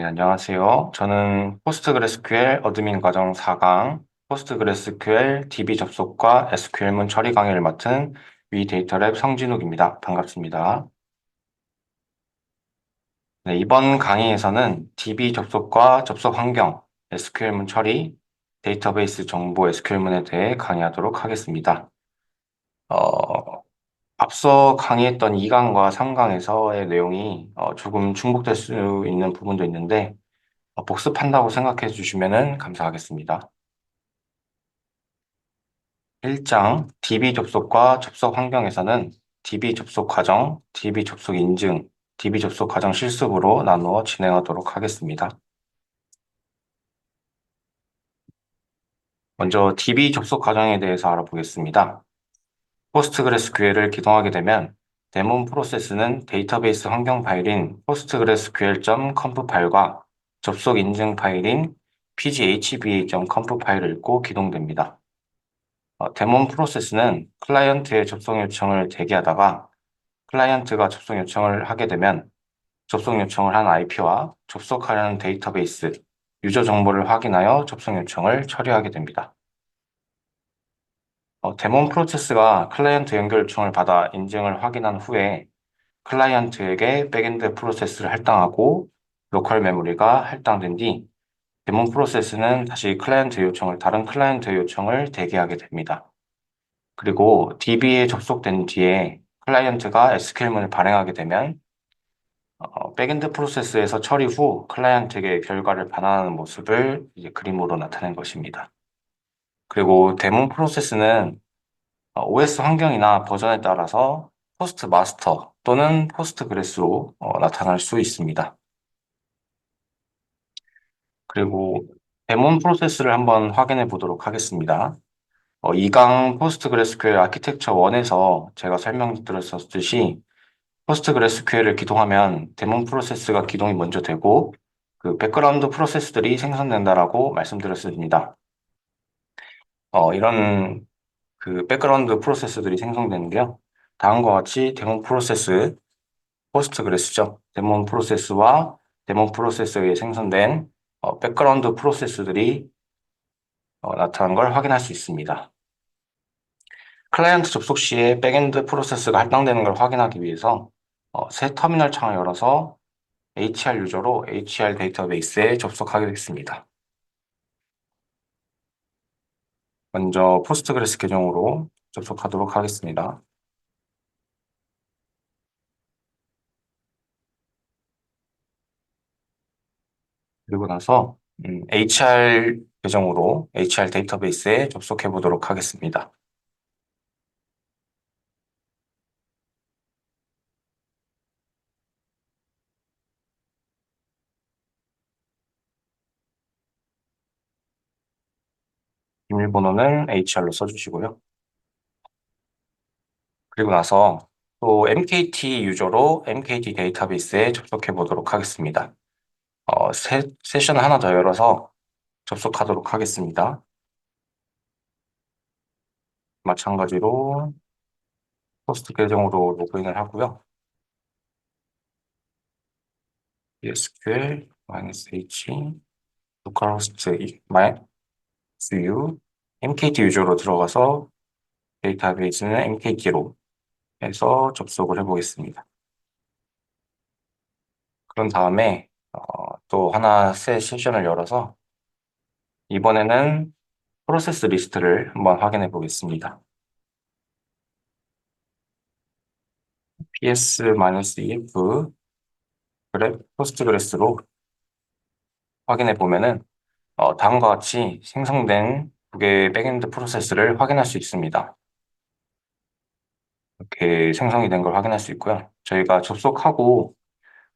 안녕하세요. 저는 포스트그레스QL 어드민 과정 4강, 포스트그레스QL DB 접속과 SQL문 처리 강의를 맡은 위 데이터랩 성진욱입니다. 반갑습니다. 네, 이번 강의에서는 DB 접속과 접속 환경, SQL문 처리, 데이터베이스 정보 SQL문에 대해 강의하도록 하겠습니다. 어, 앞서 강의했던 2강과 3강에서의 내용이 조금 중복될 수 있는 부분도 있는데 복습한다고 생각해 주시면 감사하겠습니다. 1장 DB 접속과 접속 환경에서는 DB 접속 과정, DB 접속 인증, DB 접속 과정 실습으로 나누어 진행하도록 하겠습니다. 먼저 DB 접속 과정에 대해서 알아보겠습니다. 포스트그레스QL을 기동하게 되면 데몬 프로세스는 데이터베이스 환경 파일인 postgresql.conf 파일과 접속 인증 파일인 pghba.conf 파일을 읽고 기동됩니다. 데몬 프로세스는 클라이언트의 접속 요청을 대기하다가 클라이언트가 접속 요청을 하게 되면 접속 요청을 한 IP와 접속하려는 데이터베이스, 유저 정보를 확인하여 접속 요청을 처리하게 됩니다. 데몬 프로세스가 클라이언트 연결 요청을 받아 인증을 확인한 후에 클라이언트에게 백엔드 프로세스를 할당하고 로컬 메모리가 할당된 뒤 데몬 프로세스는 다시 다른 클라이언트 요청을 대기하게 됩니다. 그리고 DB에 접속된 뒤에 클라이언트가 SQL문을 발행하게 되면 백엔드 프로세스에서 처리 후 클라이언트에게 결과를 반환하는 모습을 이제 그림으로 나타낸 것입니다. 그리고 데몬 프로세스는 OS 환경이나 버전에 따라서 포스트 마스터 또는 포스트 그레스로 나타날 수 있습니다. 그리고 데몬 프로세스를 한번 확인해 보도록 하겠습니다. 2강 포스트그레스QL 아키텍처 1에서 제가 설명드렸었듯이 포스트그레스QL을 기동하면 데몬 프로세스가 기동이 먼저 되고 그 백그라운드 프로세스들이 생성된다라고 말씀드렸습니다. 이런 그 백그라운드 프로세스들이 생성되는데요. 다음과 같이 데몬 프로세스, 포스트그레스죠. 데몬 프로세스와 데몬 프로세스에 생성된 백그라운드 프로세스들이 나타난 걸 확인할 수 있습니다. 클라이언트 접속 시에 백엔드 프로세스가 할당되는 걸 확인하기 위해서 새 터미널 창을 열어서 HR 유저로 HR 데이터베이스에 접속하겠습니다. 먼저 포스트그레스 계정으로 접속하도록 하겠습니다. 그리고 나서 HR 계정으로 HR 데이터베이스에 접속해 보도록 하겠습니다. 비밀번호는 HR로 써주시고요. 그리고 나서 또 MKT 유저로 MKT 데이터베이스에 접속해 보도록 하겠습니다. 세션을 하나 더 열어서 접속하도록 하겠습니다. 마찬가지로 포스트 계정으로 로그인을 하고요. SQL-H localhost -u MKT 유저로 들어가서 데이터베이스는 MKT로 해서 접속을 해보겠습니다. 그런 다음에 또 하나 새 세션을 열어서 이번에는 프로세스 리스트를 한번 확인해 보겠습니다. ps-ef 포스트그레스로 확인해 보면은 다음과 같이 생성된 두 개의 백엔드 프로세스를 확인할 수 있습니다. 이렇게 생성이 된 걸 확인할 수 있고요. 저희가 접속하고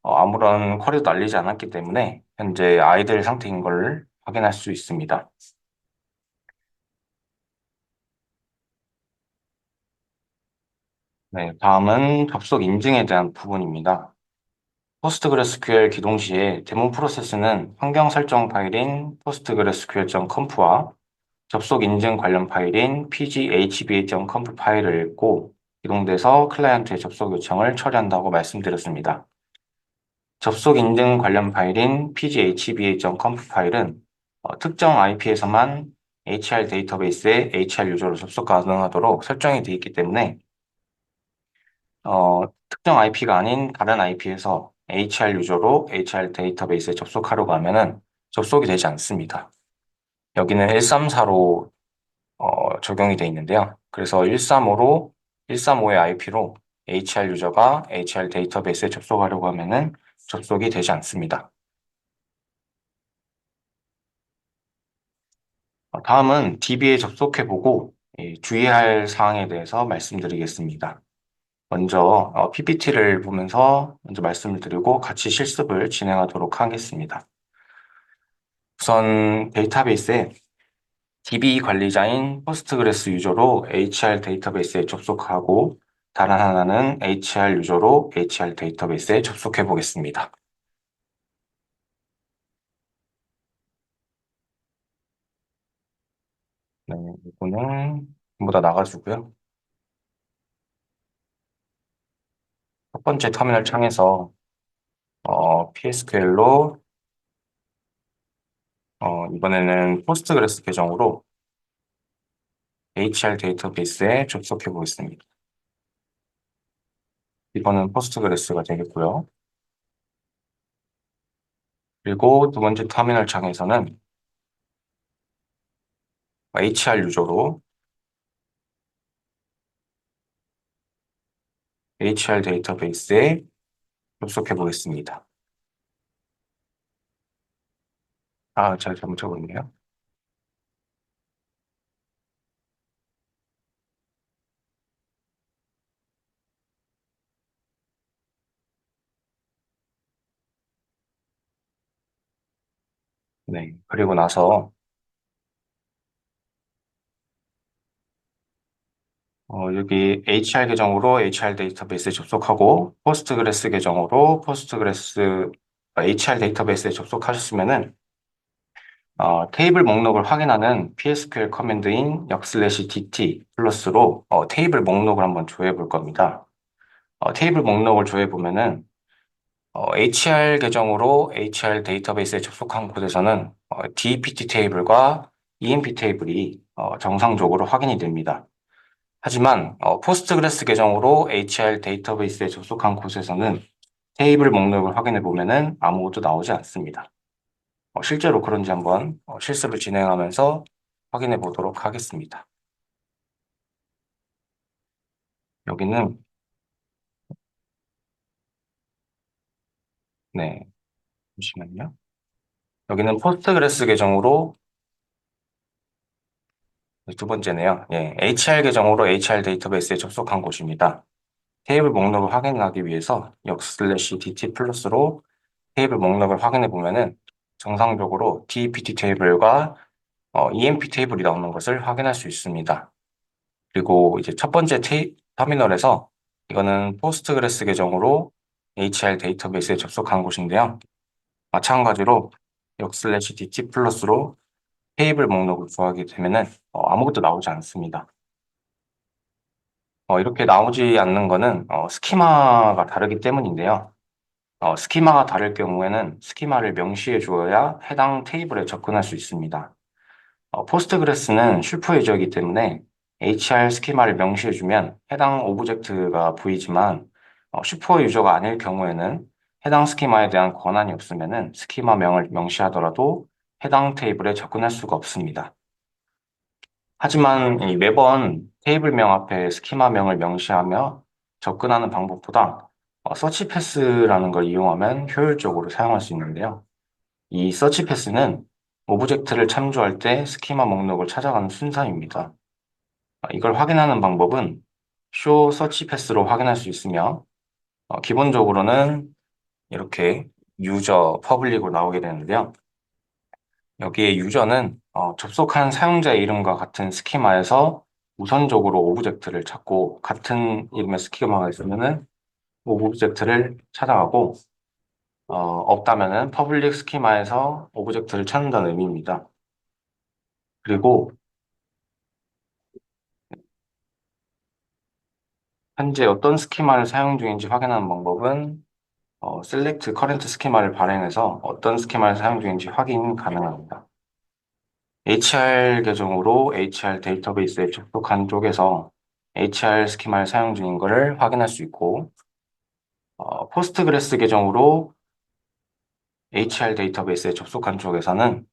아무런 쿼리도 날리지 않았기 때문에 현재 아이들 상태인 걸 확인할 수 있습니다. 네, 다음은 접속 인증에 대한 부분입니다. 포스트그레스QL 기동 시에 데몬 프로세스는 환경 설정 파일인 postgresql.conf와 접속 인증 관련 파일인 pghba.conf 파일을 읽고 기동돼서 클라이언트의 접속 요청을 처리한다고 말씀드렸습니다. 접속 인증 관련 파일인 pghba.conf 파일은 특정 IP에서만 HR 데이터베이스에 HR 유저로 접속 가능하도록 설정이 되어 있기 때문에 특정 IP가 아닌 다른 IP에서 HR 유저로 HR 데이터베이스에 접속하려고 하면은 접속이 되지 않습니다. 여기는 134로 적용이 되어 있는데요. 그래서 135의 IP로 HR 유저가 HR 데이터베이스에 접속하려고 하면은 접속이 되지 않습니다. 다음은 DB에 접속해보고 주의할 사항에 대해서 말씀드리겠습니다. 먼저 PPT를 보면서 먼저 말씀을 드리고 같이 실습을 진행하도록 하겠습니다. 우선 데이터베이스에 DB 관리자인 포스트그레스 유저로 HR 데이터베이스에 접속하고 다른 하나는 HR 유저로 HR 데이터베이스에 접속해 보겠습니다. 네, 이거는 전부 다 나가주고요. 첫 번째 터미널 창에서 PSQL로 이번에는 포스트그레스 계정으로 HR 데이터베이스에 접속해 보겠습니다. 이번은 포스트그레스가 되겠고요. 그리고 두 번째 터미널 창에서는 HR 유저로 HR 데이터베이스에 접속해 보겠습니다. 아, 제가 잘못 적었네요. 네. 그리고 나서 여기 HR 계정으로 HR 데이터베이스에 접속하고 포스트그레스 계정으로 포스트그레스 HR 데이터베이스에 접속하셨으면은 테이블 목록을 확인하는 PSQL 커맨드인 역/dt 플러스로 테이블 목록을 한번 조회해 볼 겁니다. 테이블 목록을 조회해 보면은 HR 계정으로 HR 데이터베이스에 접속한 곳에서는 DEPT 테이블과 EMP 테이블이 정상적으로 확인이 됩니다. 하지만 포스트그레스 계정으로 HR 데이터베이스에 접속한 곳에서는 테이블 목록을 확인해 보면은 아무것도 나오지 않습니다. 실제로 그런지 한번 실습을 진행하면서 확인해 보도록 하겠습니다. 여기는 네, 잠시만요. 여기는 포스트그레스 계정으로 두 번째네요. 예, HR 계정으로 HR 데이터베이스에 접속한 곳입니다. 테이블 목록을 확인하기 위해서 역/dt 플러스로 테이블 목록을 확인해 보면은 정상적으로 DEPT 테이블과 EMP 테이블이 나오는 것을 확인할 수 있습니다. 그리고 이제 첫 번째 터미널에서 이거는 포스트그레스 계정으로 HR 데이터베이스에 접속한 곳인데요. 마찬가지로 역/dt 플러스로 테이블 목록을 구하게 되면은 아무것도 나오지 않습니다. 이렇게 나오지 않는 거는 스키마가 다르기 때문인데요. 스키마가 다를 경우에는 스키마를 명시해 주어야 해당 테이블에 접근할 수 있습니다. 포스트그레스는 슈퍼 유저이기 때문에 HR 스키마를 명시해주면 해당 오브젝트가 보이지만 슈퍼 유저가 아닐 경우에는 해당 스키마에 대한 권한이 없으면 스키마명을 명시하더라도 해당 테이블에 접근할 수가 없습니다. 하지만 이 매번 테이블명 앞에 스키마명을 명시하며 접근하는 방법보다 서치 패스라는 걸 이용하면 효율적으로 사용할 수 있는데요. 이 서치 패스는 오브젝트를 참조할 때 스키마 목록을 찾아가는 순서입니다. 이걸 확인하는 방법은 show search pass로 확인할 수 있으며 기본적으로는 이렇게 유저, 퍼블릭으로 나오게 되는데요. 여기에 유저는 접속한 사용자의 이름과 같은 스키마에서 우선적으로 오브젝트를 찾고 같은 이름의 스키마가 있으면은 오브젝트를 찾아가고 없다면은 퍼블릭 스키마에서 오브젝트를 찾는다는 의미입니다. 그리고 현재 어떤 스키마를 사용 중인지 확인하는 방법은 select current 스키마를 발행해서 어떤 스키마를 사용 중인지 확인 가능합니다. HR 계정으로 HR 데이터베이스에 접속한 쪽에서 HR 스키마를 사용 중인 것을 확인할 수 있고, 포스트그레스 계정으로 HR 데이터베이스에 접속한 쪽에서는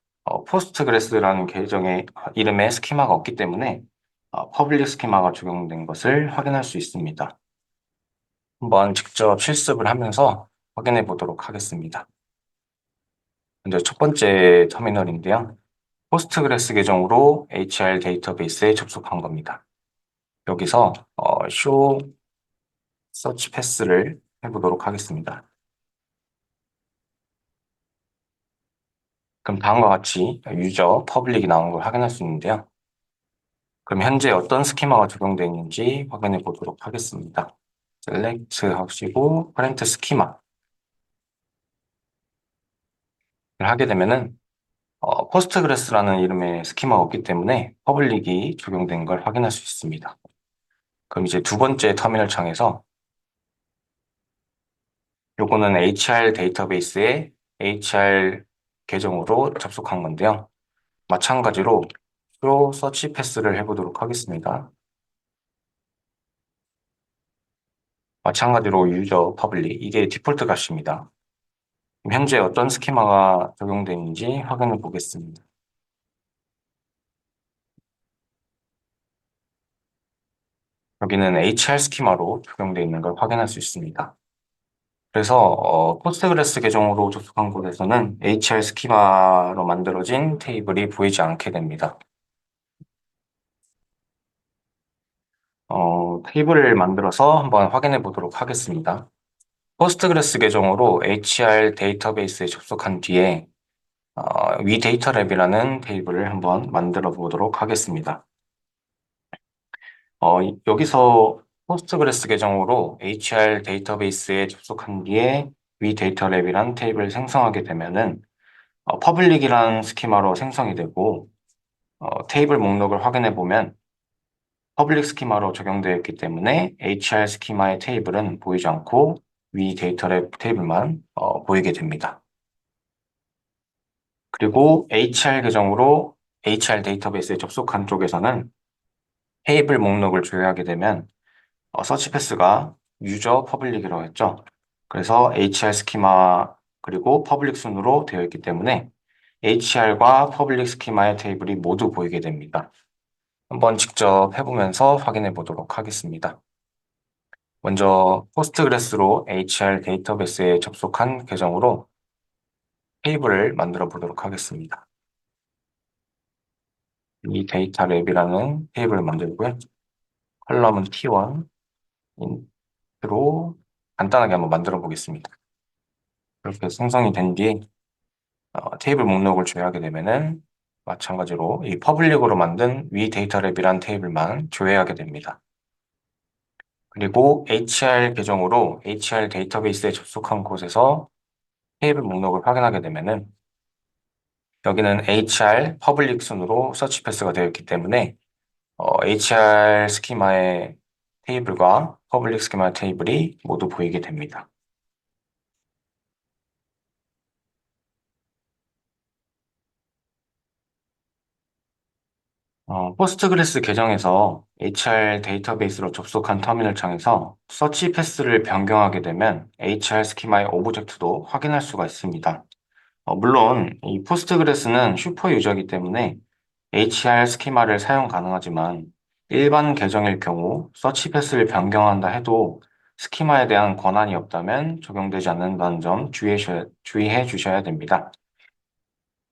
포스트그레스라는 계정의 이름에 스키마가 없기 때문에 퍼블릭 스키마가 적용된 것을 확인할 수 있습니다. 한번 직접 실습을 하면서 확인해 보도록 하겠습니다. 먼저 첫 번째 터미널인데요. 포스트그레스 계정으로 HR 데이터베이스에 접속한 겁니다. 여기서 show search pass를 해보도록 하겠습니다. 그럼 다음과 같이 유저 퍼블릭이 나온 걸 확인할 수 있는데요. 그럼 현재 어떤 스키마가 적용되어 있는지 확인해 보도록 하겠습니다. select 하시고 current 스키마를 하게 되면은 포스트그레스라는 이름의 스키마가 없기 때문에 퍼블릭이 적용된 걸 확인할 수 있습니다. 그럼 이제 두 번째 터미널 창에서 요거는 HR 데이터베이스에 HR 계정으로 접속한 건데요. 마찬가지로 show search pass를 해보도록 하겠습니다. 마찬가지로 유저 퍼블릭 이게 디폴트 값입니다. 현재 어떤 스키마가 적용되는지 확인해 보겠습니다. 여기는 HR 스키마로 적용되어 있는 걸 확인할 수 있습니다. 그래서 포스트그레스 계정으로 접속한 곳에서는 HR 스키마로 만들어진 테이블이 보이지 않게 됩니다. 테이블을 만들어서 한번 확인해 보도록 하겠습니다. 포스트그레스 계정으로 HR 데이터베이스에 접속한 뒤에 위 데이터랩이라는 테이블을 한번 만들어 보도록 하겠습니다. 여기서 포스트그레스 계정으로 HR 데이터베이스에 접속한 뒤에 위 데이터랩이라는 테이블을 생성하게 되면은 퍼블릭이라는 스키마로 생성이 되고 테이블 목록을 확인해 보면 퍼블릭 스키마로 적용되어 있기 때문에 HR 스키마의 테이블은 보이지 않고 위 데이터랩 테이블만 보이게 됩니다. 그리고 HR 계정으로 HR 데이터베이스에 접속한 쪽에서는 테이블 목록을 조회하게 되면 서치 패스가 유저 퍼블릭이라고 했죠. 그래서 HR 스키마 그리고 퍼블릭 순으로 되어 있기 때문에 HR과 퍼블릭 스키마의 테이블이 모두 보이게 됩니다. 한번 직접 해보면서 확인해 보도록 하겠습니다. 먼저 포스트그레스로 HR 데이터베이스에 접속한 계정으로 테이블을 만들어 보도록 하겠습니다. 이 데이터 랩이라는 테이블을 만들고요. 컬럼은 T1, 인트로 간단하게 한번 만들어 보겠습니다. 이렇게 생성이 된 뒤에 테이블 목록을 조회하게 되면은 마찬가지로 이 퍼블릭으로 만든 위 데이터 랩이란 테이블만 조회하게 됩니다. 그리고 HR 계정으로 HR 데이터베이스에 접속한 곳에서 테이블 목록을 확인하게 되면은 여기는 HR 퍼블릭 순으로 서치 패스가 되어 있기 때문에 HR 스키마의 테이블과 퍼블릭 스키마 테이블이 모두 보이게 됩니다. 포스트그레스 계정에서 HR 데이터베이스로 접속한 터미널 창에서 서치 패스를 변경하게 되면 HR 스키마의 오브젝트도 확인할 수가 있습니다. 물론 이 포스트그레스는 슈퍼 유저이기 때문에 HR 스키마를 사용 가능하지만 일반 계정일 경우 서치 패스를 변경한다 해도 스키마에 대한 권한이 없다면 적용되지 않는다는 점 주의해 주셔야 됩니다.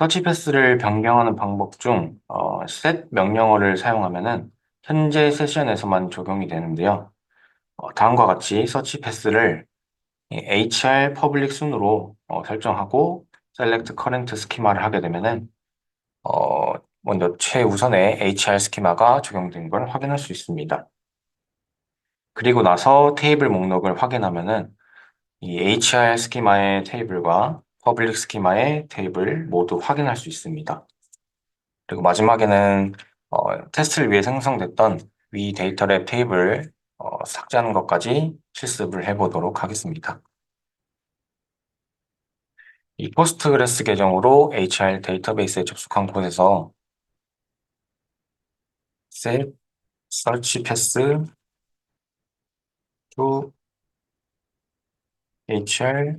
서치 패스를 변경하는 방법 중 set 명령어를 사용하면은 현재 세션에서만 적용이 되는데요. 다음과 같이 서치 패스를 HR 퍼블릭 순으로 설정하고 select current 스키마를 하게 되면은 먼저 최우선의 HR 스키마가 적용된 걸 확인할 수 있습니다. 그리고 나서 테이블 목록을 확인하면은 이 HR 스키마의 테이블과 퍼블릭 스키마의 테이블 모두 확인할 수 있습니다. 그리고 마지막에는 테스트를 위해 생성됐던 위 데이터랩 테이블 삭제하는 것까지 실습을 해보도록 하겠습니다. 이 포스트그레스 계정으로 HR 데이터베이스에 접속한 곳에서 set search path to HR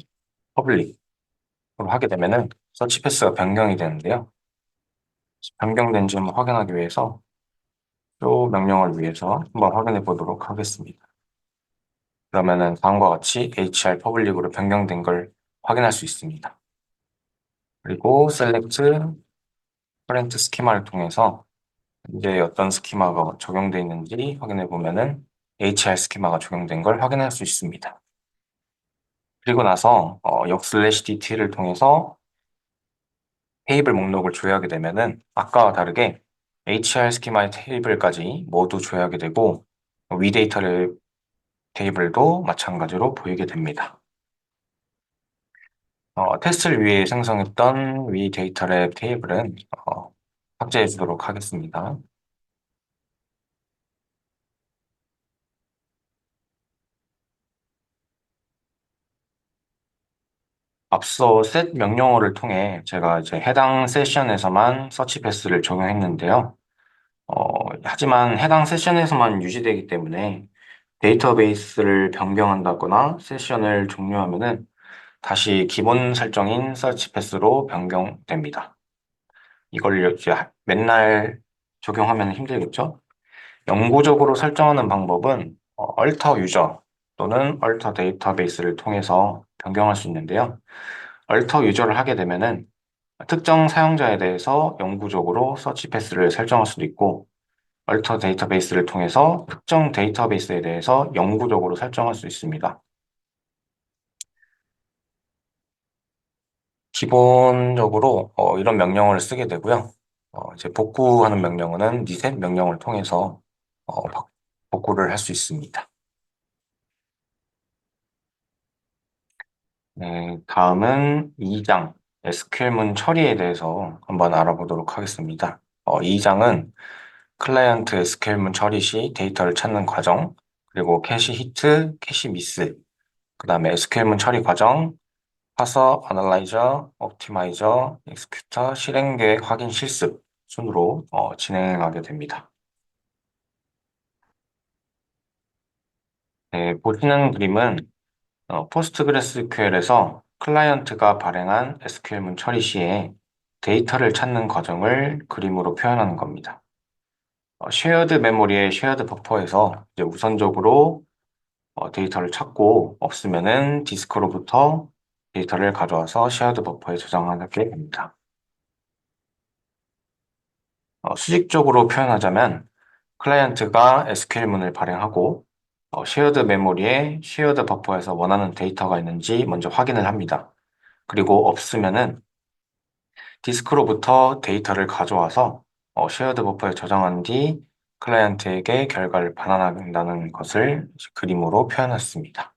public으로 하게 되면은 서치 패스가 변경이 되는데요. 변경된지 한번 확인하기 위해서 또 명령을 위해서 한번 확인해 보도록 하겠습니다. 그러면은 다음과 같이 HR 퍼블릭으로 변경된 걸 확인할 수 있습니다. 그리고 select current 스키마를 통해서 이제 어떤 스키마가 적용되어 있는지 확인해 보면은 HR 스키마가 적용된 걸 확인할 수 있습니다. 그리고 나서 역 슬래시 DT를 통해서 테이블 목록을 조회하게 되면은 아까와 다르게 HR 스키마의 테이블까지 모두 조회하게 되고 위 데이터를 테이블도 마찬가지로 보이게 됩니다. 테스트를 위해 생성했던 위 데이터랩 테이블은 삭제해 주도록 하겠습니다. 앞서 set 명령어를 통해 제가 이제 해당 세션에서만 서치 패스를 적용했는데요. 하지만 해당 세션에서만 유지되기 때문에 데이터베이스를 변경한다거나 세션을 종료하면은 다시 기본 설정인 서치 패스로 변경됩니다. 이걸 이제 맨날 적용하면 힘들겠죠? 영구적으로 설정하는 방법은 alter 유저 또는 alter 데이터베이스를 통해서 변경할 수 있는데요. alter 유저를 하게 되면은 특정 사용자에 대해서 영구적으로 서치 패스를 설정할 수도 있고 alter 데이터베이스를 통해서 특정 데이터베이스에 대해서 영구적으로 설정할 수 있습니다. 기본적으로 이런 명령어를 쓰게 되고요. 이제 복구하는 명령어는 reset 명령을 통해서 복구를 할 수 있습니다. 네, 다음은 2장 SQL문 처리에 대해서 한번 알아보도록 하겠습니다. 2장은 클라이언트 SQL문 처리 시 데이터를 찾는 과정, 그리고 캐시 히트, 캐시 미스, 그 다음에 SQL문 처리 과정, 파서, 어널라이저, 옵티마이저, 익스큐터, 실행 계획 확인 실습 순으로 진행하게 됩니다. 네, 보시는 그림은 포스트그레스QL에서 클라이언트가 발행한 SQL문 처리 시에 데이터를 찾는 과정을 그림으로 표현하는 겁니다. 쉐어드 메모리의 쉐어드 버퍼에서 이제 우선적으로 데이터를 찾고 없으면은 디스크로부터 데이터를 가져와서 쉐어드 버퍼에 저장하게 됩니다. 수직적으로 표현하자면 클라이언트가 SQL문을 발행하고 쉐어드 메모리에 쉐어드 버퍼에서 원하는 데이터가 있는지 먼저 확인을 합니다. 그리고 없으면은 디스크로부터 데이터를 가져와서 쉐어드 버퍼에 저장한 뒤 클라이언트에게 결과를 반환한다는 것을 그림으로 표현했습니다.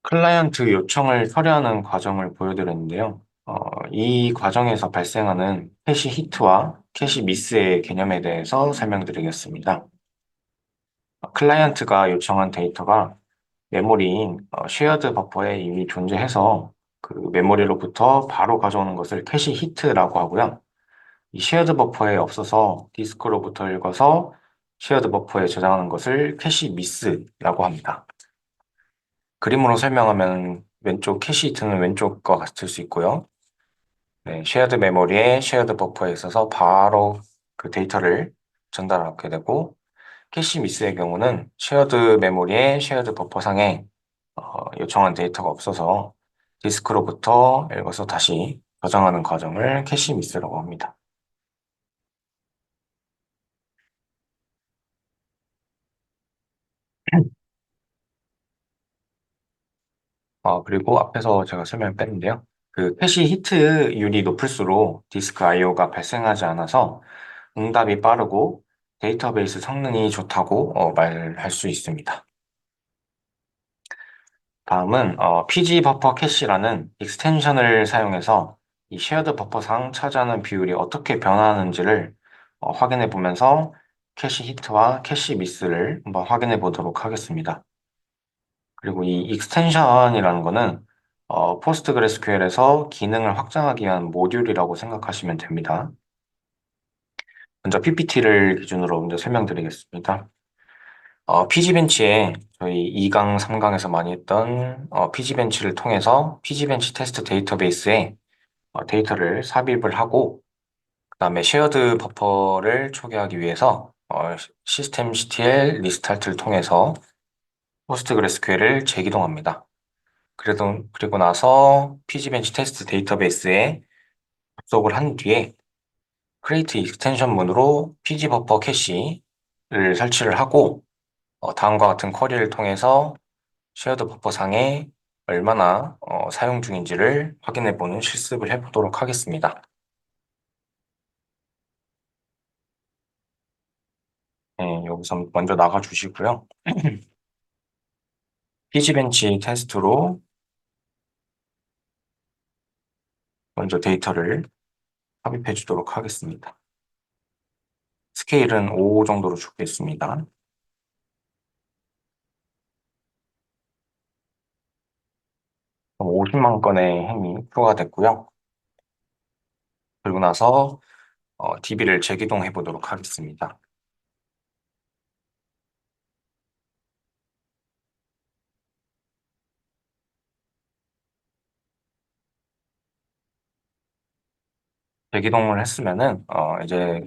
클라이언트 요청을 처리하는 과정을 보여드렸는데요. 이 과정에서 발생하는 캐시 히트와 캐시 미스의 개념에 대해서 설명드리겠습니다. 클라이언트가 요청한 데이터가 메모리인 쉐어드 버퍼에 이미 존재해서 그 메모리로부터 바로 가져오는 것을 캐시 히트라고 하고요. 이 쉐어드 버퍼에 없어서 디스크로부터 읽어서 쉐어드 버퍼에 저장하는 것을 캐시 미스라고 합니다. 그림으로 설명하면 왼쪽 캐시 히트는 왼쪽과 같을 수 있고요. 네, 쉐어드 메모리에 쉐어드 버퍼에 있어서 바로 그 데이터를 전달하게 되고 캐시 미스의 경우는 쉐어드 메모리에 쉐어드 버퍼상에 요청한 데이터가 없어서 디스크로부터 읽어서 다시 저장하는 과정을 캐시 미스라고 합니다. 그리고 앞에서 제가 설명을 뺐는데요. 그 캐시 히트율이 높을수록 디스크 IO가 발생하지 않아서 응답이 빠르고 데이터베이스 성능이 좋다고 말할 수 있습니다. 다음은 PG 버퍼 캐시라는 익스텐션을 사용해서 이 쉐어드 버퍼상 차지하는 비율이 어떻게 변화하는지를 확인해 보면서 캐시 히트와 캐시 미스를 한번 확인해 보도록 하겠습니다. 그리고 이 익스텐션이라는 거는 포스트그레스QL에서 기능을 확장하기 위한 모듈이라고 생각하시면 됩니다. 먼저 PPT를 기준으로 먼저 설명드리겠습니다. 피지벤치에 저희 2강, 3강에서 많이 했던 피지벤치를 통해서 피지벤치 테스트 데이터베이스에 데이터를 삽입을 하고 그다음에 쉐어드 버퍼를 초기화하기 위해서 시스템 CTL 리스타트를 통해서 포스트그레스QL을 재기동합니다. 그리고 나서 피지벤치 테스트 데이터베이스에 접속을 한 뒤에 create extension 문으로 pgBuffer 캐시를 설치를 하고 다음과 같은 쿼리를 통해서 쉐어드 버퍼 상에 얼마나 사용 중인지를 확인해 보는 실습을 해보도록 하겠습니다. 네, 여기서 먼저 나가 주시고요. 피지벤치 테스트로 먼저 데이터를 삽입해 주도록 하겠습니다. 스케일은 5 정도로 주겠습니다. 50만 건의 행위 추가됐고요. 그리고 나서 DB를 재기동해 보도록 하겠습니다. 재기동을 했으면은 이제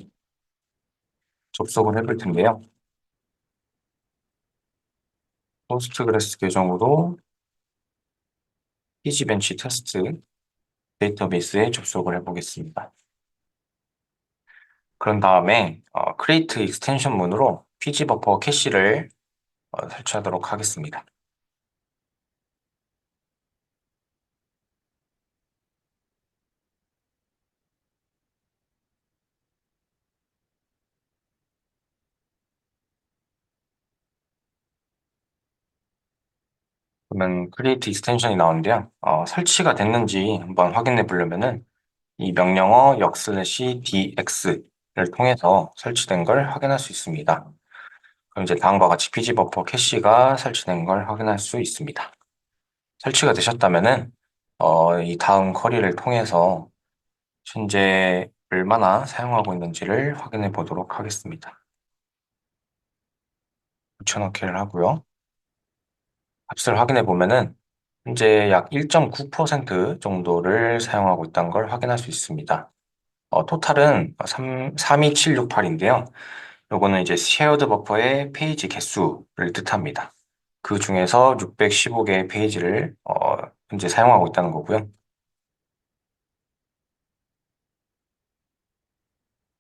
접속을 해볼 텐데요. 포스트그레스 계정으로 피지벤치 테스트 데이터베이스에 접속을 해보겠습니다. 그런 다음에 create extension 문으로 pgBuffer 캐시를 설치하도록 하겠습니다. 그러면 create extension이 나오는데요. 설치가 됐는지 한번 확인해 보려면은 이 명령어 역/dx를 통해서 설치된 걸 확인할 수 있습니다. 그럼 이제 다음과 같이 pgBuffer 캐시가 설치된 걸 확인할 수 있습니다. 설치가 되셨다면은 이 다음 쿼리를 통해서 현재 얼마나 사용하고 있는지를 확인해 보도록 하겠습니다. 붙여넣기를 하고요. 값을 확인해 보면은 현재 약 1.9% 정도를 사용하고 있다는 걸 확인할 수 있습니다. 토탈은 32768인데요. 요거는 이제 쉐어드 버퍼의 페이지 개수를 뜻합니다. 그 중에서 615개의 페이지를 현재 사용하고 있다는 거고요.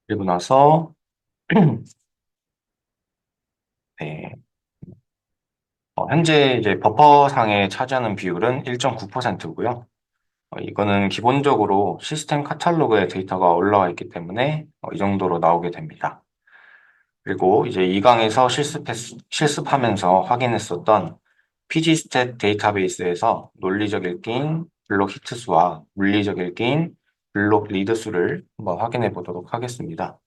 그리고 나서 네, 현재 이제 버퍼상에 차지하는 비율은 1.9%고요. 이거는 기본적으로 시스템 카탈로그에 데이터가 올라와 있기 때문에 이 정도로 나오게 됩니다. 그리고 이제 2강에서 실습하면서 확인했었던 pgstat 데이터베이스에서 논리적 읽기인 블록 히트수와 물리적 읽기인 블록 리드수를 한번 확인해 보도록 하겠습니다.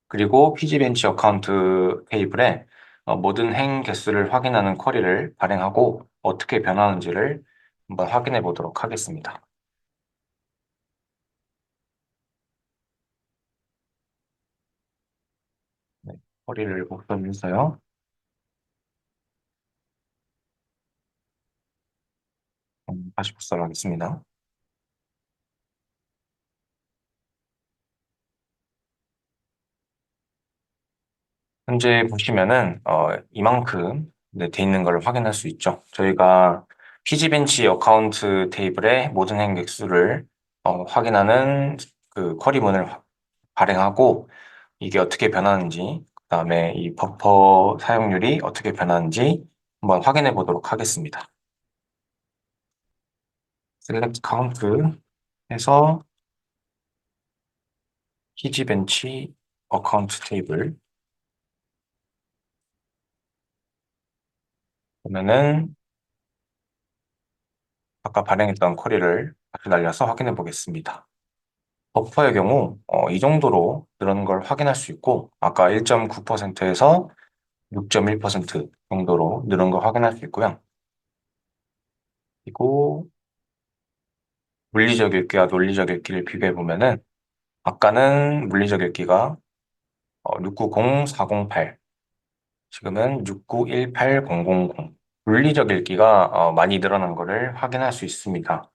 그리고 pgbench 어카운트 테이블에 모든 행 개수를 확인하는 쿼리를 발행하고 어떻게 변하는지를 한번 확인해 보도록 하겠습니다. 네, 쿼리를 복사해서요. 다시 복사를 하겠습니다. 현재 보시면은 이만큼 네, 돼 있는 걸 확인할 수 있죠. 저희가 피지벤치 어카운트 테이블의 모든 행 개수를 확인하는 그 쿼리문을 발행하고 이게 어떻게 변하는지, 그다음에 이 버퍼 사용률이 어떻게 변하는지 한번 확인해 보도록 하겠습니다. select count 해서 피지벤치 어카운트 테이블 보면은 아까 발행했던 쿼리를 다시 날려서 확인해 보겠습니다. 버퍼의 경우 이 정도로 늘어난 걸 확인할 수 있고 아까 1.9%에서 6.1% 정도로 늘은 걸 확인할 수 있고요. 그리고 물리적 읽기와 논리적 읽기를 비교해 보면은 아까는 물리적 읽기가 690-408, 지금은 6918000. 물리적 읽기가 많이 늘어난 것을 확인할 수 있습니다.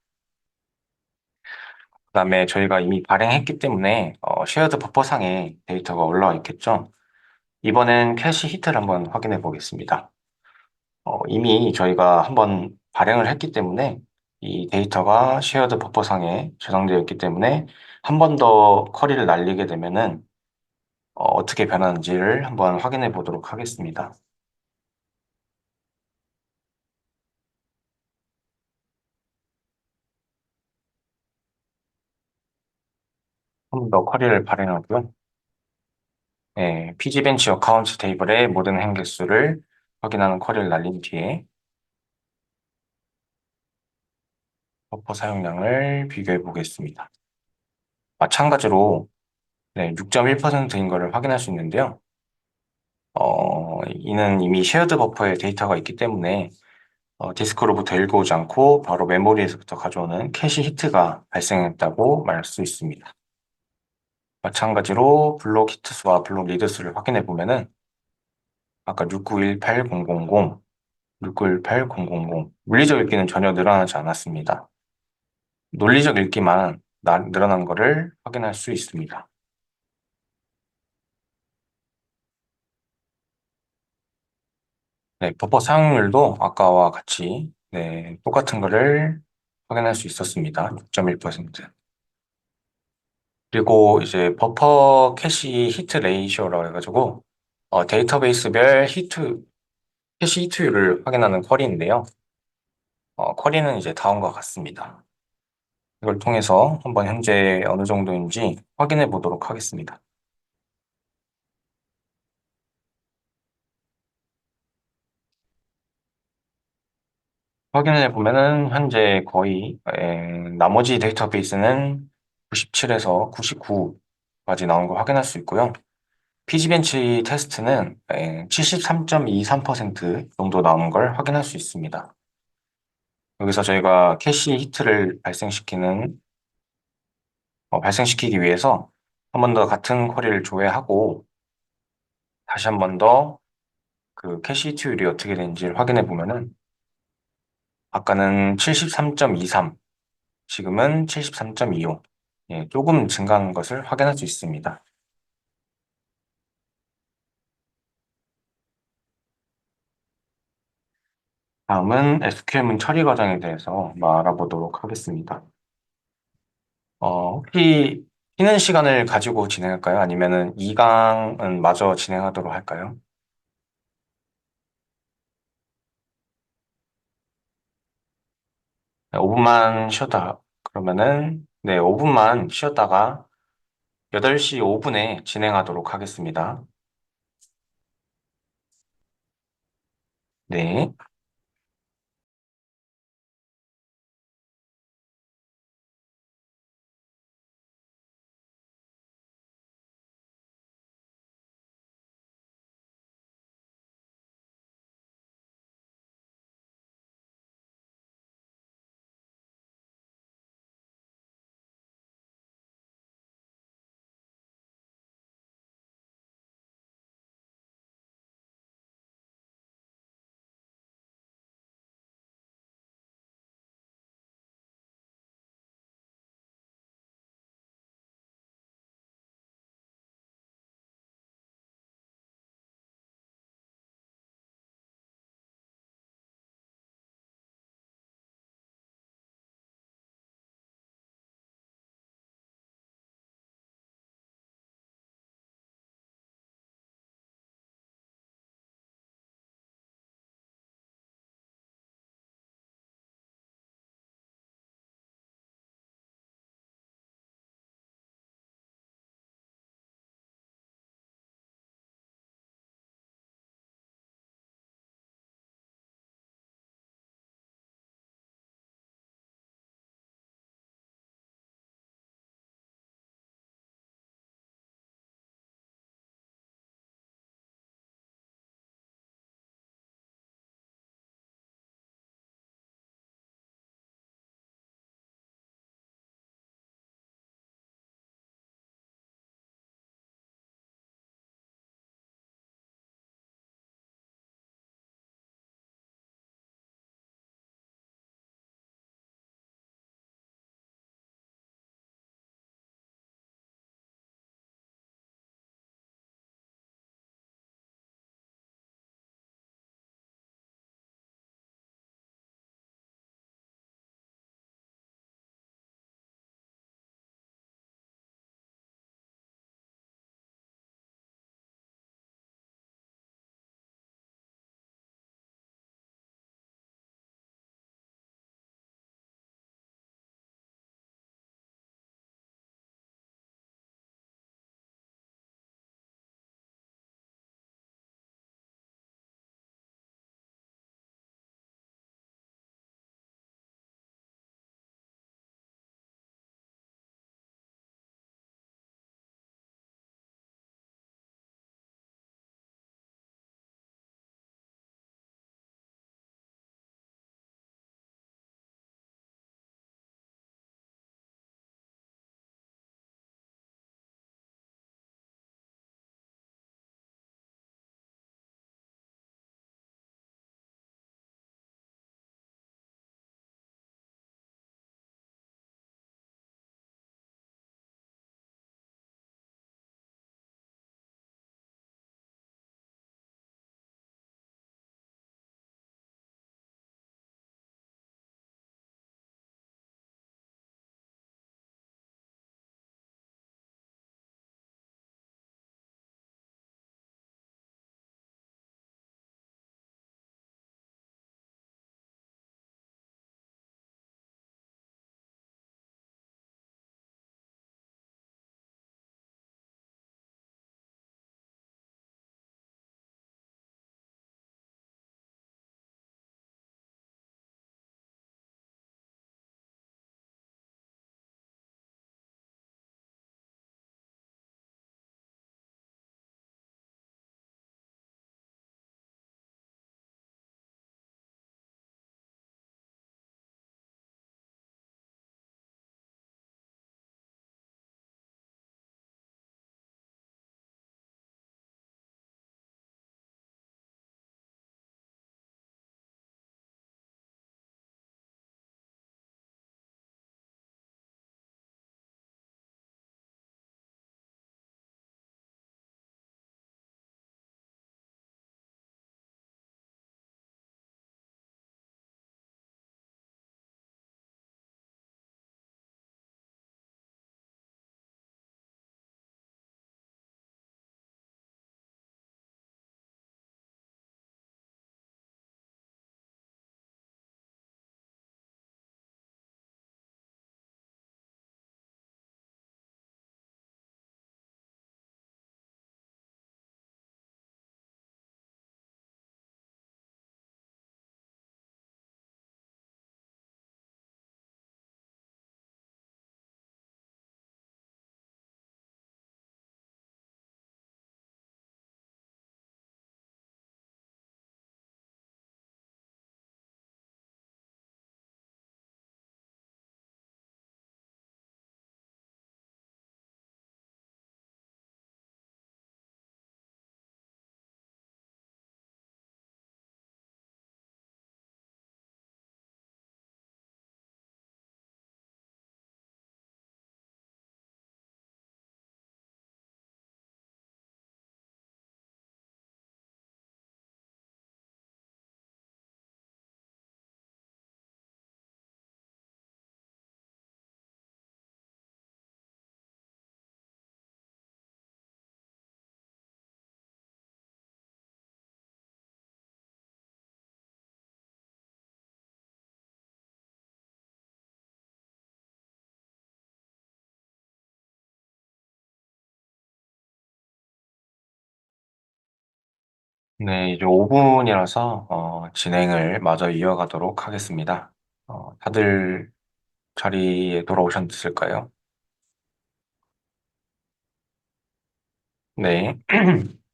그다음에 저희가 이미 발행했기 때문에 쉐어드 버퍼상에 데이터가 올라와 있겠죠. 이번엔 캐시 히트를 한번 확인해 보겠습니다. 이미 저희가 한번 발행을 했기 때문에 이 데이터가 쉐어드 버퍼상에 저장되어 있기 때문에 한 번 더 쿼리를 날리게 되면은 어떻게 변하는지를 한번 확인해 보도록 하겠습니다. 한 번 더 쿼리를 발행하고요. 네, PG벤치 어카운트 테이블의 모든 행개수를 확인하는 쿼리를 날린 뒤에 버퍼 사용량을 비교해 보겠습니다. 마찬가지로 네, 6.1%인 것을 확인할 수 있는데요. 이는 이미 쉐어드 버퍼에 데이터가 있기 때문에 디스크로부터 읽어오지 않고 바로 메모리에서부터 가져오는 캐시 히트가 발생했다고 말할 수 있습니다. 마찬가지로 블록 히트 수와 블록 리드 수를 확인해 보면은 아까 6918000, 6918000 물리적 읽기는 전혀 늘어나지 않았습니다. 논리적 읽기만 늘어난 것을 확인할 수 있습니다. 네, 버퍼 사용률도 아까와 같이 네, 똑같은 것을 확인할 수 있었습니다. 6.1%. 그리고 이제 버퍼 캐시 히트 레이쇼라고 해가지고 데이터베이스별 캐시 히트율을 확인하는 쿼리인데요. 쿼리는 이제 다음과 같습니다. 이걸 통해서 한번 현재 어느 정도인지 확인해 보도록 하겠습니다. 확인해 보면은 현재 거의 나머지 데이터베이스는 97에서 99까지 나온 걸 확인할 수 있고요. 피지벤치 테스트는 73.23% 정도 나오는 걸 확인할 수 있습니다. 여기서 저희가 캐시 히트를 발생시키기 위해서 한 번 더 같은 쿼리를 조회하고 다시 한 번 더 그 캐시 히트율이 어떻게 되는지를 확인해 보면은 아까는 73.23, 지금은 73.25. 예, 조금 증가한 것을 확인할 수 있습니다. 다음은 SQL 문 처리 과정에 대해서 알아보도록 하겠습니다. 혹시 쉬는 시간을 가지고 진행할까요? 아니면은 2강은 마저 진행하도록 할까요? 5분만 쉬었다. 그러면은, 네, 5분만 쉬었다가 8시 5분에 진행하도록 하겠습니다. 네. 네, 이제 5분이라서 진행을 마저 이어가도록 하겠습니다. 다들 자리에 돌아오셨을까요? 네.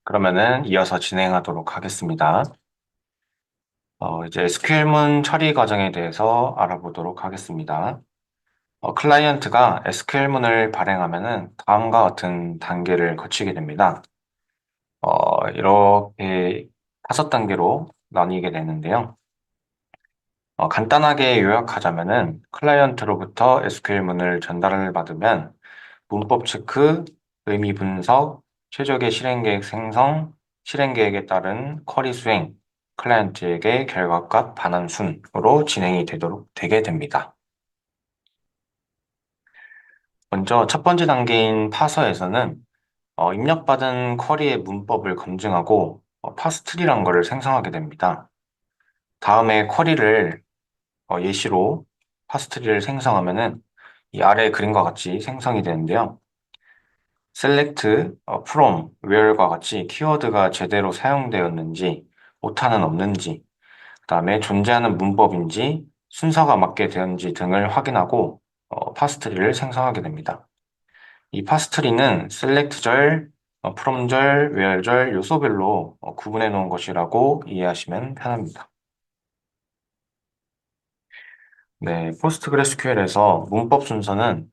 그러면은 이어서 진행하도록 하겠습니다. 이제 SQL문 처리 과정에 대해서 알아보도록 하겠습니다. 클라이언트가 SQL문을 발행하면은 다음과 같은 단계를 거치게 됩니다. 이렇게 5단계로 나뉘게 되는데요. 간단하게 요약하자면은 클라이언트로부터 SQL문을 전달을 받으면 문법 체크, 의미 분석, 최적의 실행 계획 생성, 실행 계획에 따른 쿼리 수행, 클라이언트에게 결과값 반환 순으로 진행이 되게 됩니다. 먼저 첫 번째 단계인 파서에서는 입력받은 쿼리의 문법을 검증하고 파스트리란 거를 생성하게 됩니다. 다음에 쿼리를 예시로 파스트리를 생성하면은 이 아래 그림과 같이 생성이 되는데요. select, from, where과 같이 키워드가 제대로 사용되었는지, 오타는 없는지, 그다음에 존재하는 문법인지, 순서가 맞게 되었는지 등을 확인하고 파스트리를 생성하게 됩니다. 이 파스트리는 select절, from절, where절 요소별로 구분해 놓은 것이라고 이해하시면 편합니다. 네, PostgreSQL에서 문법 순서는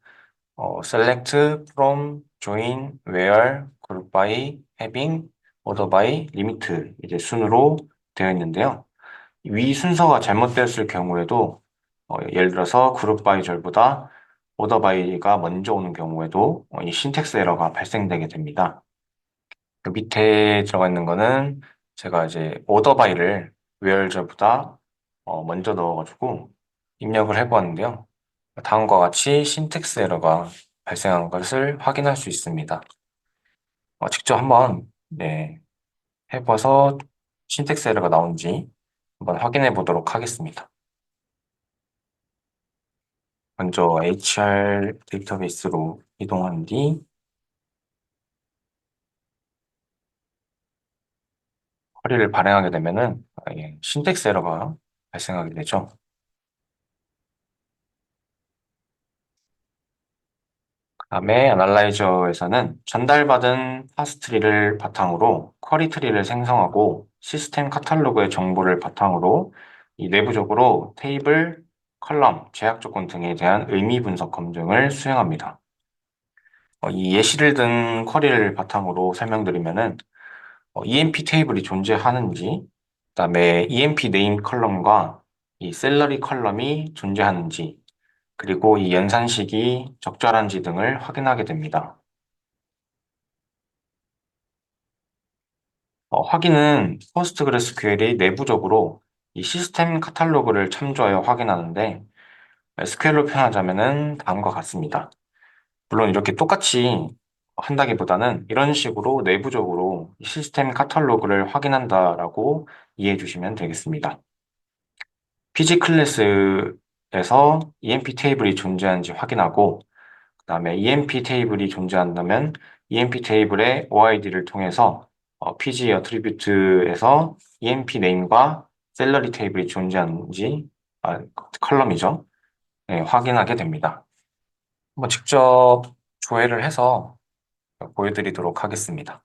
select, from, join, where, group by, having, order by, limit 이제 순으로 되어 있는데요. 위 순서가 잘못되었을 경우에도 예를 들어서 group by 절보다 order by가 먼저 오는 경우에도 이 신텍스 에러가 발생되게 됩니다. 그 밑에 들어가 있는 거는 제가 이제 order by를 where 절보다 먼저 넣어가지고 입력을 해보았는데요. 다음과 같이 신텍스 에러가 발생한 것을 확인할 수 있습니다. 직접 한번 네, 해봐서 신텍스 에러가 나온지 한번 확인해 보도록 하겠습니다. 먼저 HR 데이터베이스로 이동한 뒤 쿼리를 발행하게 되면은 신텍스 에러가 발생하게 되죠. 그다음에 애널라이저에서는 전달받은 파스트리를 바탕으로 쿼리 트리를 생성하고 시스템 카탈로그의 정보를 바탕으로 이 내부적으로 테이블, 컬럼, 제약 조건 등에 대한 의미 분석 검증을 수행합니다. 이 예시를 든 쿼리를 바탕으로 설명드리면은 EMP 테이블이 존재하는지, 그다음에 EMP 네임 컬럼과 이 셀러리 컬럼이 존재하는지, 그리고 이 연산 시기 적절한지 등을 확인하게 됩니다. 확인은 포스트그레스QL이 내부적으로 이 시스템 카탈로그를 참조하여 확인하는데 SQL로 표현하자면은 다음과 같습니다. 물론 이렇게 똑같이 한다기보다는 이런 식으로 내부적으로 시스템 카탈로그를 확인한다라고 이해해 주시면 되겠습니다. PG 클래스에서 EMP 테이블이 존재하는지 확인하고 그다음에 EMP 테이블이 존재한다면 EMP 테이블의 OID를 통해서 PG 어트리뷰트에서 EMP 네임과 셀러리 테이블이 존재하는지 컬럼이죠. 네, 확인하게 됩니다. 한번 직접 조회를 해서 보여드리도록 하겠습니다.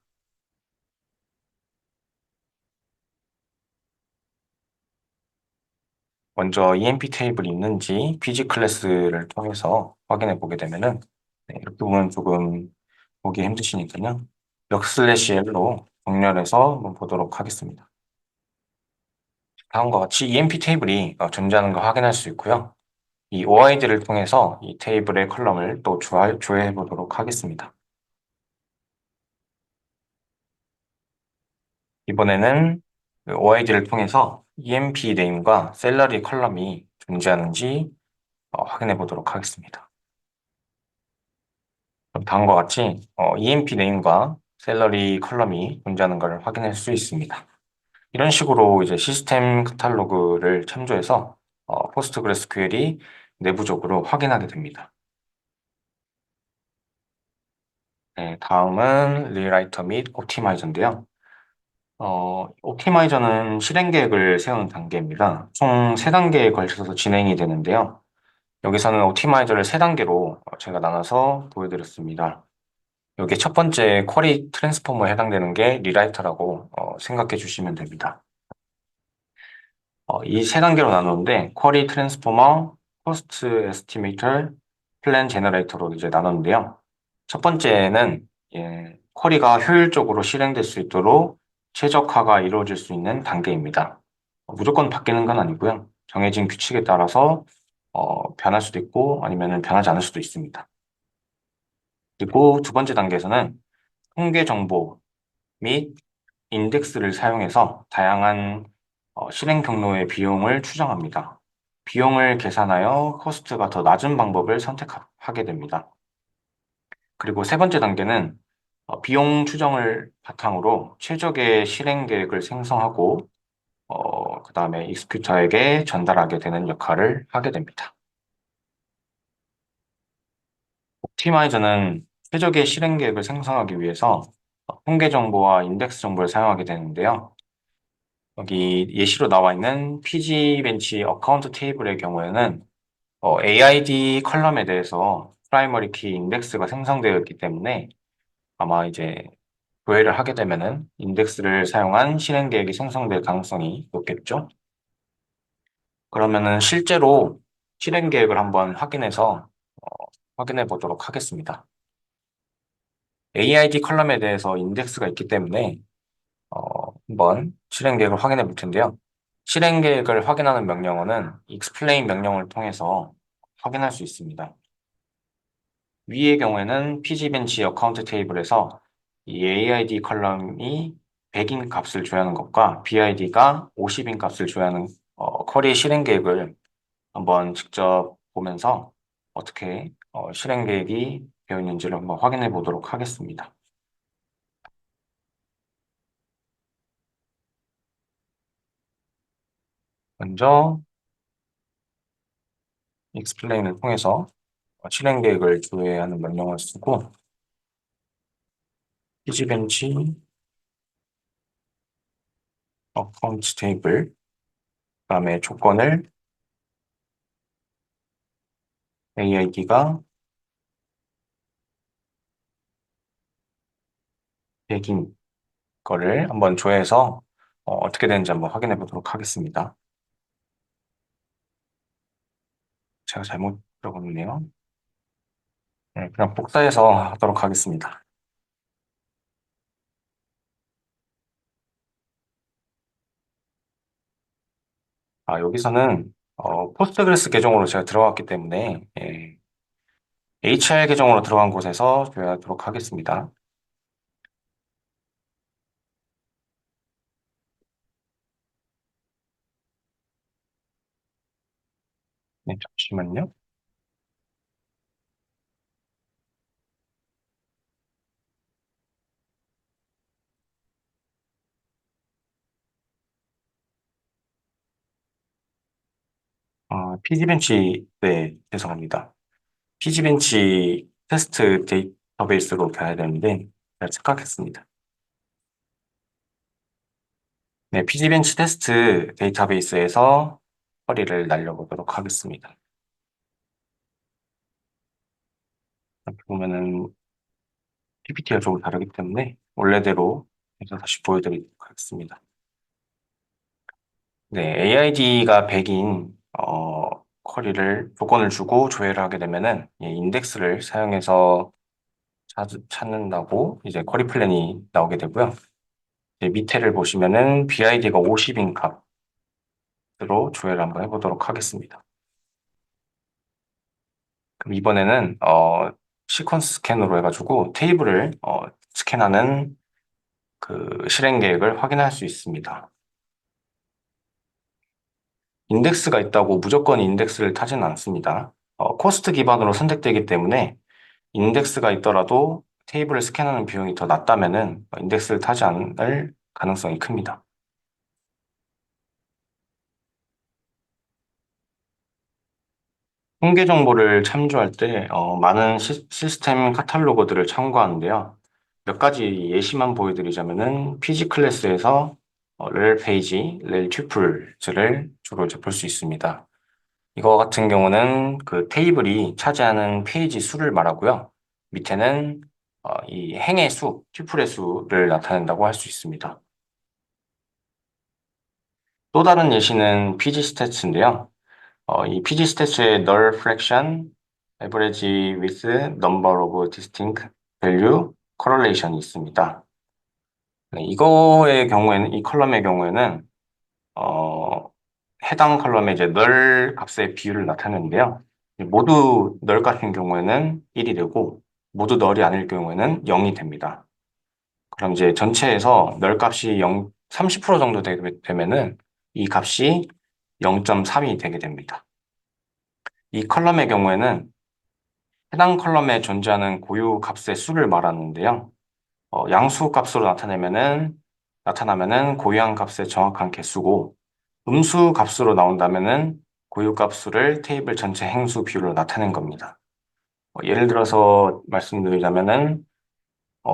먼저 EMP 테이블이 있는지 PG 클래스를 통해서 확인해 보게 되면은 네, 이렇게 보면 조금 보기 힘드시니까요. 역/L로 정렬해서 한번 보도록 하겠습니다. 다음과 같이 EMP 테이블이 존재하는 걸 확인할 수 있고요. 이 OID를 통해서 이 테이블의 컬럼을 또 조회해 보도록 하겠습니다. 이번에는 그 OID를 통해서 EMP 네임과 셀러리 컬럼이 존재하는지 확인해 보도록 하겠습니다. 그럼 다음과 같이 EMP 네임과 샐러리 컬럼이 존재하는 걸 확인할 수 있습니다. 이런 식으로 이제 시스템 카탈로그를 참조해서 포스트그레스QL이 내부적으로 확인하게 됩니다. 네, 다음은 리라이터 및 옵티마이저인데요. 옵티마이저는 실행 계획을 세우는 단계입니다. 총 3단계에 걸쳐서 진행이 되는데요. 여기서는 옵티마이저를 3단계로 제가 나눠서 보여드렸습니다. 여기 첫 번째 쿼리 트랜스포머에 해당되는 게 리라이터라고 생각해 주시면 됩니다. 이 3단계로 나누는데 쿼리 트랜스포머, 코스트 에스티메이터, 플랜 제너레이터로 이제 나누는데요. 첫 번째는 쿼리가 효율적으로 실행될 수 있도록 최적화가 이루어질 수 있는 단계입니다. 무조건 바뀌는 건 아니고요. 정해진 규칙에 따라서 변할 수도 있고 아니면 변하지 않을 수도 있습니다. 그리고 두 번째 단계에서는 통계 정보 및 인덱스를 사용해서 다양한 실행 경로의 비용을 추정합니다. 비용을 계산하여 코스트가 더 낮은 방법을 선택하게 됩니다. 그리고 세 번째 단계는 비용 추정을 바탕으로 최적의 실행 계획을 생성하고 그 다음에 익스큐터에게 전달하게 되는 역할을 하게 됩니다. 옵티마이저는 최적의 실행 계획을 생성하기 위해서 통계 정보와 인덱스 정보를 사용하게 되는데요. 여기 예시로 나와 있는 PG벤치 어카운트 테이블의 경우에는 AID 컬럼에 대해서 프라이머리 키 인덱스가 생성되어 있기 때문에 아마 이제 조회를 하게 되면은 인덱스를 사용한 실행 계획이 생성될 가능성이 높겠죠. 그러면은 실제로 실행 계획을 한번 확인해서 확인해 보도록 하겠습니다. AID 컬럼에 대해서 인덱스가 있기 때문에 한번 실행 계획을 확인해 볼 텐데요. 실행 계획을 확인하는 명령어는 explain 명령을 통해서 확인할 수 있습니다. 위의 경우에는 pgbench 어카운트 테이블에서 이 AID 컬럼이 100인 값을 줘야 하는 것과 BID가 50인 값을 줘야 하는 쿼리 실행 계획을 한번 직접 보면서 어떻게 실행 계획이 되어 있는지를 한번 확인해 보도록 하겠습니다. 먼저 explain을 통해서 실행 계획을 조회하는 명령을 쓰고 pgbench 어카운트 테이블 그다음에 조건을 AID가 100인 거를 한번 조회해서 어떻게 되는지 한번 확인해 보도록 하겠습니다. 제가 잘못 들어갔네요. 네, 그냥 복사해서 하도록 하겠습니다. 여기서는 포스트그레스 계정으로 제가 들어갔기 때문에 HR 계정으로 들어간 곳에서 조회하도록 하겠습니다. 네, 잠시만요. PG벤치, 네, 죄송합니다. PG벤치 테스트 데이터베이스로 가야 되는데, 잘 착각했습니다. 네, PG벤치 테스트 데이터베이스에서 처리를 날려보도록 하겠습니다. 이렇게 보면은 PPT가 조금 다르기 때문에 원래대로 해서 다시 보여드리도록 하겠습니다. 네, AID가 100인 쿼리를 조건을 주고 조회를 하게 되면은 인덱스를 사용해서 찾는다고 이제 쿼리 플랜이 나오게 되고요. 이제 밑에를 보시면은 BID가 50인 값으로 조회를 한번 해보도록 하겠습니다. 그럼 이번에는 시퀀스 스캔으로 해가지고 테이블을 스캔하는 그 실행 계획을 확인할 수 있습니다. 인덱스가 있다고 무조건 인덱스를 타지는 않습니다. 코스트 기반으로 선택되기 때문에 인덱스가 있더라도 테이블을 스캔하는 비용이 더 낮다면은 인덱스를 타지 않을 가능성이 큽니다. 통계 정보를 참조할 때 많은 시스템 카탈로그들을 참고하는데요. 몇 가지 예시만 보여드리자면은 PG 클래스에서 렐 페이지, 렐 튜플즈를 주로 이제 볼 수 있습니다. 이거 같은 경우는 그 테이블이 차지하는 페이지 수를 말하고요. 밑에는 이 행의 수, 튜플의 수를 나타낸다고 할 수 있습니다. 또 다른 예시는 PG 스태츠인데요. 이 PG 스태츠의 null fraction, average with number of distinct value correlation이 있습니다. 네, 이거의 경우에는, 이 컬럼의 경우에는, 어, 해당 컬럼의 이제 널 값의 비율을 나타내는데요. 모두 널 값인 경우에는 1이 되고, 모두 널이 아닐 경우에는 0이 됩니다. 그럼 이제 전체에서 널 값이 30% 정도 되면은 이 값이 0.3이 되게 됩니다. 이 컬럼의 경우에는 해당 컬럼에 존재하는 고유 값의 수를 말하는데요. 양수 값으로 나타나면은 고유한 값의 정확한 개수고, 음수 값으로 나온다면은 고유 값수를 테이블 전체 행수 비율로 나타낸 겁니다. 예를 들어서 말씀드리자면은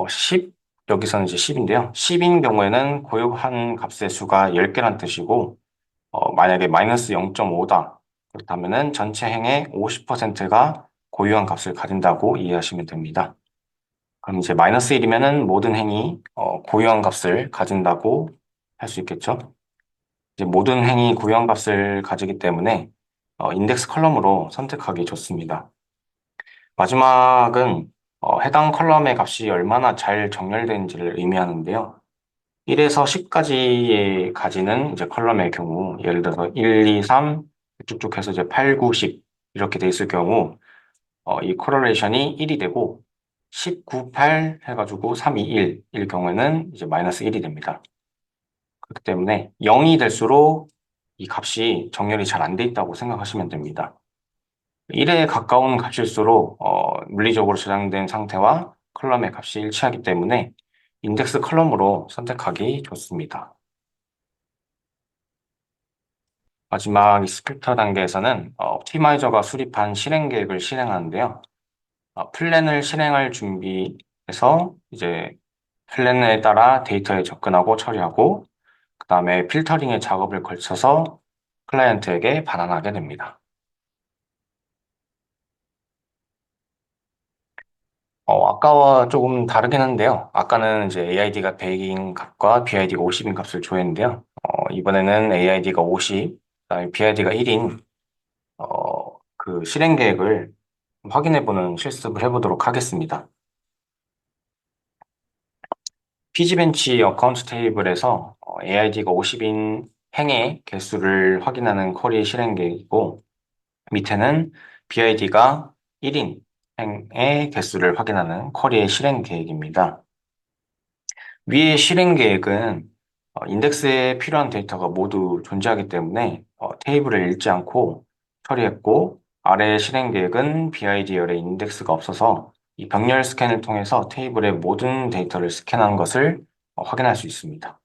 10, 여기서는 이제 10인데요. 10인 경우에는 고유한 값의 수가 10개란 뜻이고, 만약에 마이너스 0.5다. 그렇다면은 전체 행의 50%가 고유한 값을 가진다고 이해하시면 됩니다. 그럼 이제 마이너스 1이면은 모든 행이 고유한 값을 가진다고 할 수 있겠죠. 이제 모든 행이 고유한 값을 가지기 때문에 인덱스 컬럼으로 선택하기 좋습니다. 마지막은 해당 컬럼의 값이 얼마나 잘 정렬되는지를 의미하는데요. 1에서 10까지의 가지는 이제 컬럼의 경우, 예를 들어서 1, 2, 3 쭉쭉 해서 이제 8, 9, 10 이렇게 돼 있을 경우, 이 코러레이션이 1이 되고, 10, 9, 8 해가지고 3, 2, 1일 경우에는 이제 마이너스 1이 됩니다. 그렇기 때문에 0이 될수록 이 값이 정렬이 잘 안 돼 있다고 생각하시면 됩니다. 1에 가까운 값일수록 물리적으로 저장된 상태와 컬럼의 값이 일치하기 때문에 인덱스 컬럼으로 선택하기 좋습니다. 마지막 익스펙터 단계에서는 옵티마이저가 수립한 실행 계획을 실행하는데요. 플랜을 실행할 준비해서 이제 플랜에 따라 데이터에 접근하고 처리하고 그 다음에 필터링의 작업을 걸쳐서 클라이언트에게 반환하게 됩니다. 아까와 조금 다르긴 한데요. 아까는 이제 AID가 100인 값과 BID가 50인 값을 조회했는데요. 이번에는 AID가 50, 그다음에 BID가 1인 그 실행 계획을 확인해보는 실습을 해보도록 하겠습니다. 피지벤치 어카운트 테이블에서 AID가 50인 행의 개수를 확인하는 쿼리 실행 계획이고 밑에는 BID가 1인 행의 개수를 확인하는 쿼리의 실행 계획입니다. 위의 실행 계획은 인덱스에 필요한 데이터가 모두 존재하기 때문에 테이블을 읽지 않고 처리했고 아래의 실행 계획은 BID 열에 인덱스가 없어서 이 병렬 스캔을 통해서 테이블의 모든 데이터를 스캔한 것을 확인할 수 있습니다.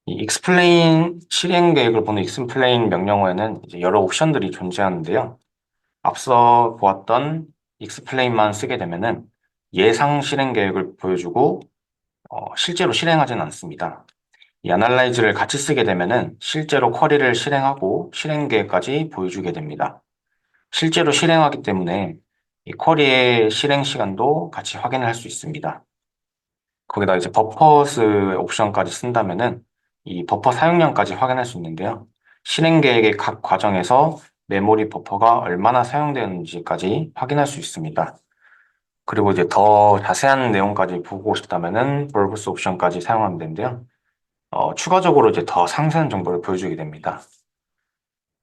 이 explain 실행 계획을 보는 explain 명령어에는 이제 여러 옵션들이 존재하는데요. 앞서 보았던 explain만 쓰게 되면은 예상 실행 계획을 보여주고 실제로 실행하지는 않습니다. 이 analyze를 같이 쓰게 되면은 실제로 쿼리를 실행하고 실행 계획까지 보여주게 됩니다. 실제로 실행하기 때문에 이 쿼리의 실행 시간도 같이 확인할 수 있습니다. 거기다 이제 버퍼스 옵션까지 쓴다면은 이 버퍼 사용량까지 확인할 수 있는데요. 실행 계획의 각 과정에서 메모리 버퍼가 얼마나 사용되는지까지 확인할 수 있습니다. 그리고 이제 더 자세한 내용까지 보고 싶다면은 벌브스 옵션까지 사용하면 되는데요. 추가적으로 이제 더 상세한 정보를 보여주게 됩니다.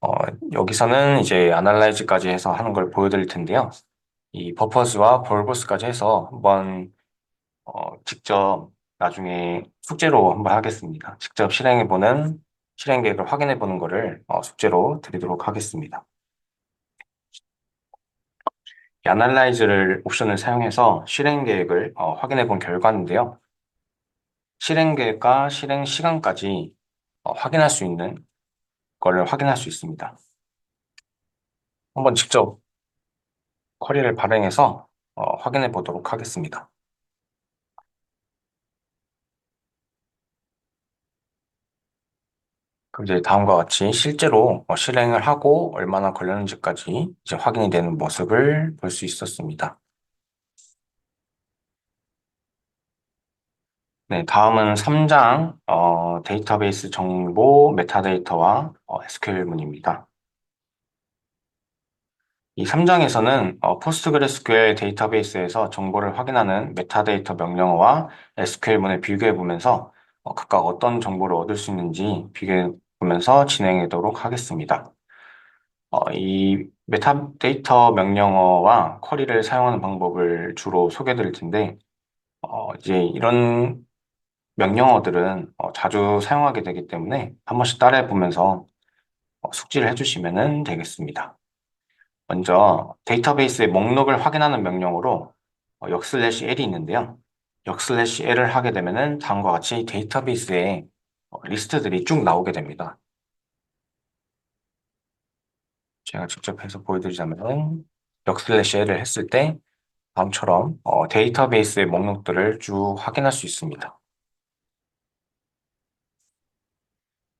어, 여기서는 이제 아날라이즈까지 해서 하는 걸 보여드릴 텐데요. 이 버퍼스와 벌브스까지 해서 한번 직접 나중에 숙제로 한번 하겠습니다. 직접 실행해보는 실행 계획을 확인해보는 거를 숙제로 드리도록 하겠습니다. 이 아날라이즈를 옵션을 사용해서 실행 계획을 확인해 본 결과인데요. 실행 계획과 실행 시간까지 확인할 수 있는 거를 확인할 수 있습니다. 한번 직접 쿼리를 발행해서 확인해 보도록 하겠습니다. 그럼 이제 다음과 같이 실제로 실행을 하고 얼마나 걸렸는지까지 이제 확인이 되는 모습을 볼 수 있었습니다. 네, 다음은 3장 데이터베이스 정보 메타데이터와 SQL문입니다. 이 3장에서는 포스트그레스QL 데이터베이스에서 정보를 확인하는 메타데이터 명령어와 SQL문을 비교해 보면서 각각 어떤 정보를 얻을 수 있는지 비교해 보면서 진행하도록 하겠습니다. 이 메타데이터 명령어와 쿼리를 사용하는 방법을 주로 소개해 드릴 텐데, 이제 이런 명령어들은 자주 사용하게 되기 때문에 한 번씩 따라해 보면서 숙지를 해주시면 되겠습니다. 먼저 데이터베이스의 목록을 확인하는 명령어로 역슬래시 L이 있는데요. 역슬래시 L을 하게 되면은 다음과 같이 데이터베이스에 리스트들이 쭉 나오게 됩니다. 제가 직접 해서 보여드리자면 역슬래시 L을 했을 때 다음처럼 데이터베이스의 목록들을 쭉 확인할 수 있습니다.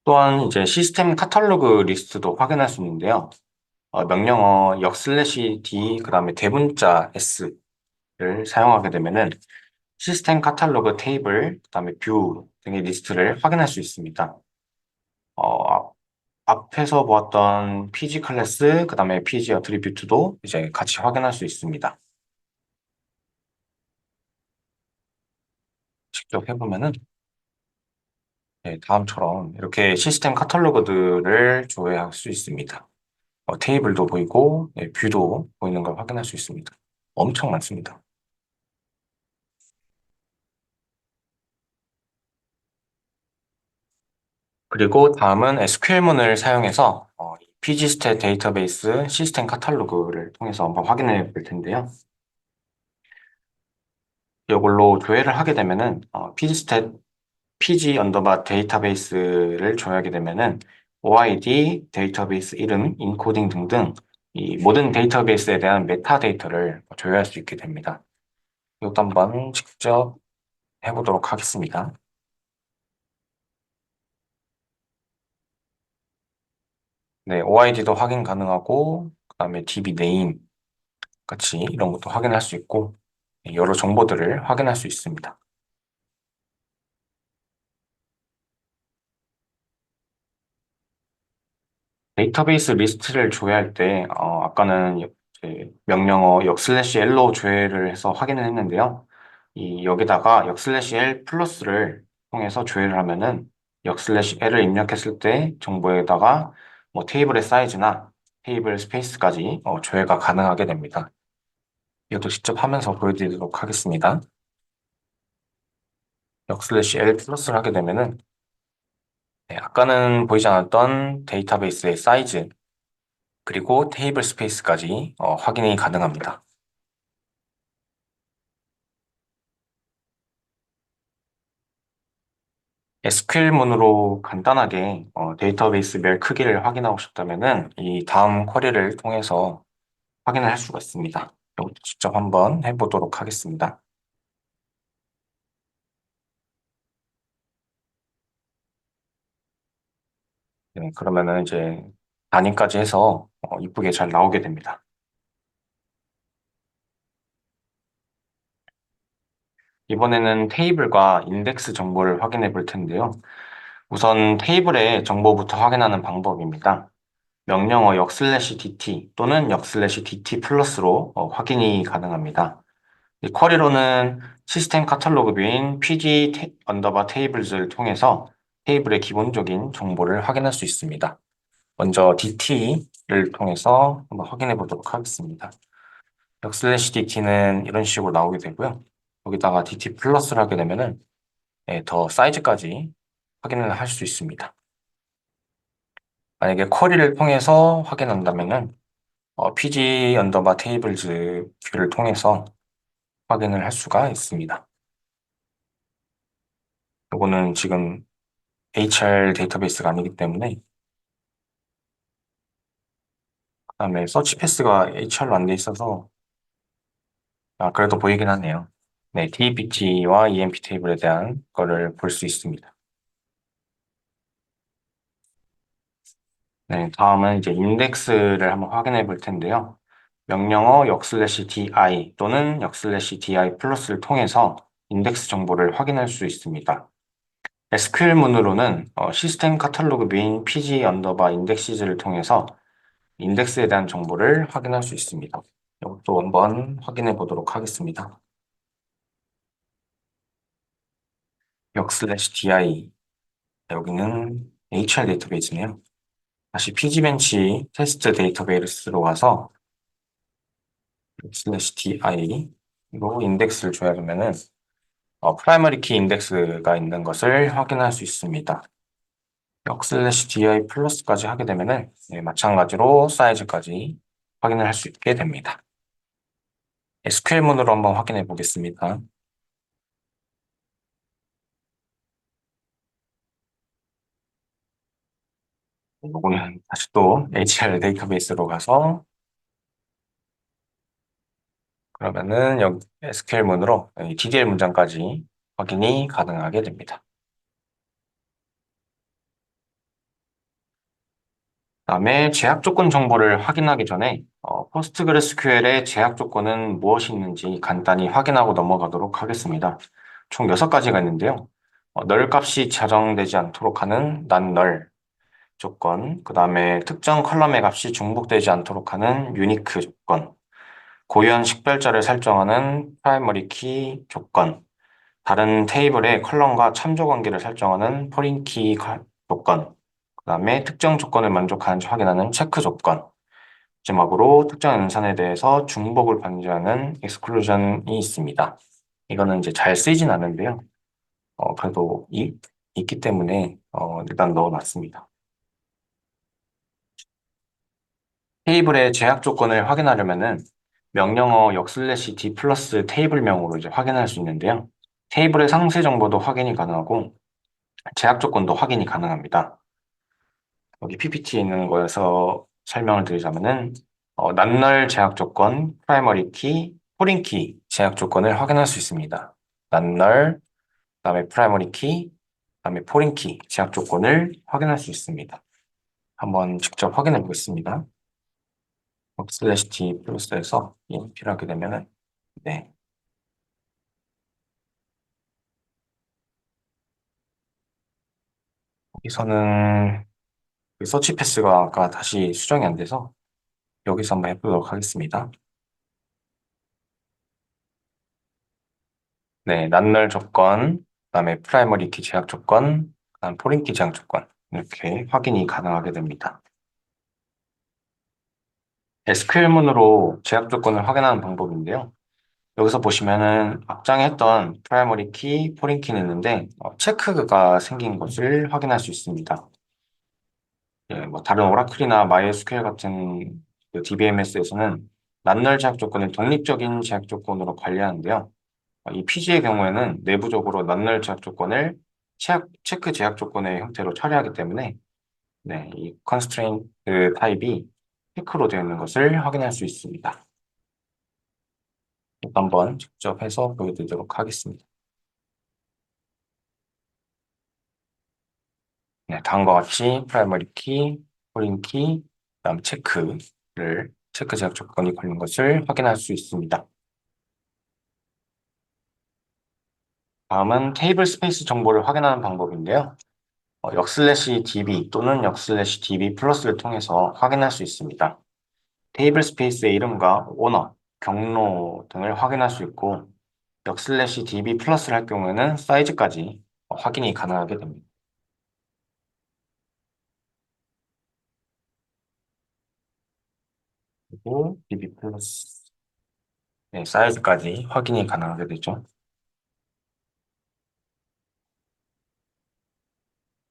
또한 이제 시스템 카탈로그 리스트도 확인할 수 있는데요. 명령어 역슬래시 D 그다음에 대문자 S를 사용하게 되면은 시스템 카탈로그 테이블 그다음에 뷰 등의 리스트를 확인할 수 있습니다. 어, 앞에서 보았던 PG 클래스 그다음에 PG 어트리뷰트도 이제 같이 확인할 수 있습니다. 직접 해보면은 다음처럼 이렇게 시스템 카탈로그들을 조회할 수 있습니다. 테이블도 보이고 뷰도 보이는 걸 확인할 수 있습니다. 엄청 많습니다. 그리고 다음은 SQL문을 사용해서 pgstat 데이터베이스 시스템 카탈로그를 통해서 한번 확인해 볼 텐데요. 이걸로 조회를 하게 되면은 pgstat pg 언더바 데이터베이스를 조회하게 되면은 OID, 데이터베이스 이름, 인코딩 등등 이 모든 데이터베이스에 대한 메타데이터를 조회할 수 있게 됩니다. 이것도 한번 직접 해보도록 하겠습니다. 네, OID도 확인 가능하고, 그다음에 DB 네임 같이 이런 것도 확인할 수 있고, 여러 정보들을 확인할 수 있습니다. 데이터베이스 리스트를 조회할 때, 아까는 이제 명령어 역슬래시 L로 조회를 해서 확인을 했는데요. 여기다가 역슬래시 L 플러스를 통해서 조회를 하면은 역슬래시 L을 입력했을 때 정보에다가 뭐 테이블의 사이즈나 테이블 스페이스까지 조회가 가능하게 됩니다. 이것도 직접 하면서 보여드리도록 하겠습니다. 역슬래시 L 플러스를 하게 되면은 아까는 보이지 않았던 데이터베이스의 사이즈 그리고 테이블 스페이스까지 확인이 가능합니다. SQL문으로 간단하게 데이터베이스별 크기를 확인하고 싶다면은 이 다음 쿼리를 통해서 확인을 할 수가 있습니다. 이것도 직접 한번 해보도록 하겠습니다. 네, 그러면은 이제 단위까지 해서 이쁘게 잘 나오게 됩니다. 이번에는 테이블과 인덱스 정보를 확인해 볼 텐데요. 우선 테이블의 정보부터 확인하는 방법입니다. 명령어 역/dt 또는 역/dt 플러스로 확인이 가능합니다. 이 쿼리로는 시스템 카탈로그 뷰인 pg 언더바 테이블즈를 통해서 테이블의 기본적인 정보를 확인할 수 있습니다. 먼저 dt를 통해서 한번 확인해 보도록 하겠습니다. 역/dt는 이런 식으로 나오게 되고요. 여기다가 dt 플러스를 하게 되면은 더 사이즈까지 확인을 할 수 있습니다. 만약에 쿼리를 통해서 확인한다면은 pg 언더바 테이블즈 뷰를 통해서 확인을 할 수가 있습니다. 이거는 지금 HR 데이터베이스가 아니기 때문에 그다음에 서치 패스가 HR로 안 돼 있어서 아, 그래도 보이긴 하네요. 네, DBT와 EMP 테이블에 대한 거를 볼 수 있습니다. 네, 다음은 이제 인덱스를 한번 확인해 볼 텐데요. 명령어 역/di 또는 역/di 플러스를 통해서 인덱스 정보를 확인할 수 있습니다. SQL 문으로는 시스템 카탈로그 메인 pg 언더바 인덱시즈를 통해서 인덱스에 대한 정보를 확인할 수 있습니다. 이것도 한번 확인해 보도록 하겠습니다. 역/di 여기는 HR 데이터베이스네요. 다시 pgbench 테스트 데이터베이스로 가서 역/di로 인덱스를 줘야 되면은 프라이머리 키 인덱스가 있는 것을 확인할 수 있습니다. 역/di 플러스까지 하게 되면은 마찬가지로 사이즈까지 확인을 할 수 있게 됩니다. SQL문으로 한번 확인해 보겠습니다. 이거는 다시 또 HR 데이터베이스로 가서 그러면은 여기 SQL문으로 DDL 문장까지 확인이 가능하게 됩니다. 그다음에 제약 조건 정보를 확인하기 전에 포스트그레스QL의 제약 조건은 무엇이 있는지 간단히 확인하고 넘어가도록 하겠습니다. 총 6가지가 있는데요. 널 값이 저장되지 않도록 하는 non-null 조건, 그 다음에 특정 컬럼의 값이 중복되지 않도록 하는 유니크 조건, 고유한 식별자를 설정하는 프라이머리 키 조건, 다른 테이블의 컬럼과 참조 관계를 설정하는 포린 키 조건, 그 다음에 특정 조건을 만족하는지 확인하는 체크 조건, 마지막으로 특정 연산에 대해서 중복을 방지하는 exclusion이 있습니다. 이거는 이제 잘 쓰이진 않는데요. 그래도 있기 때문에 일단 넣어놨습니다. 테이블의 제약 조건을 확인하려면은 명령어 역/d 플러스 테이블명으로 이제 확인할 수 있는데요. 테이블의 상세 정보도 확인이 가능하고 제약 조건도 확인이 가능합니다. 여기 PPT에 있는 거에서 설명을 드리자면은 낱널 제약 조건, 프라이머리 키, 포린 키 제약 조건을 확인할 수 있습니다. 낱널, 그다음에 프라이머리 키, 그다음에 포린 키 제약 조건을 확인할 수 있습니다. 한번 직접 확인해 보겠습니다. 역/d 플러스에서 EMP를 하게 되면은 네, 여기서는 그 서치 패스가 아까 다시 수정이 안 돼서 여기서 한번 해보도록 하겠습니다. 네, 낱널 조건, 그다음에 프라이머리 키 제약 조건, 그다음 포린 키 제약 조건 이렇게 확인이 가능하게 됩니다. SQL문으로 제약 조건을 확인하는 방법인데요. 여기서 보시면은 앞장에 했던 프라이머리 키, 포린 키는 있는데 체크가 생긴 것을 확인할 수 있습니다. 예, 뭐 다른 오라클이나 MySQL 같은 그 DBMS에서는 낱널 제약 조건을 독립적인 제약 조건으로 관리하는데요. 이 PG의 경우에는 내부적으로 낱널 제약 조건을 체크 제약 조건의 형태로 처리하기 때문에 네, 이 constraint 타입이 체크로 되어 있는 것을 확인할 수 있습니다. 한번 직접 해서 보여드리도록 하겠습니다. 네, 다음과 같이 프라이머리 키, 포린 키, 그다음 체크 제약 조건이 걸린 것을 확인할 수 있습니다. 다음은 테이블 스페이스 정보를 확인하는 방법인데요. 역/db 또는 역/db 플러스를 통해서 확인할 수 있습니다. 테이블 스페이스의 이름과 오너, 경로 등을 확인할 수 있고 역/db 플러스를 할 경우에는 사이즈까지 확인이 가능하게 됩니다. 그리고 db 플러스 네, 사이즈까지 확인이 가능하게 되죠.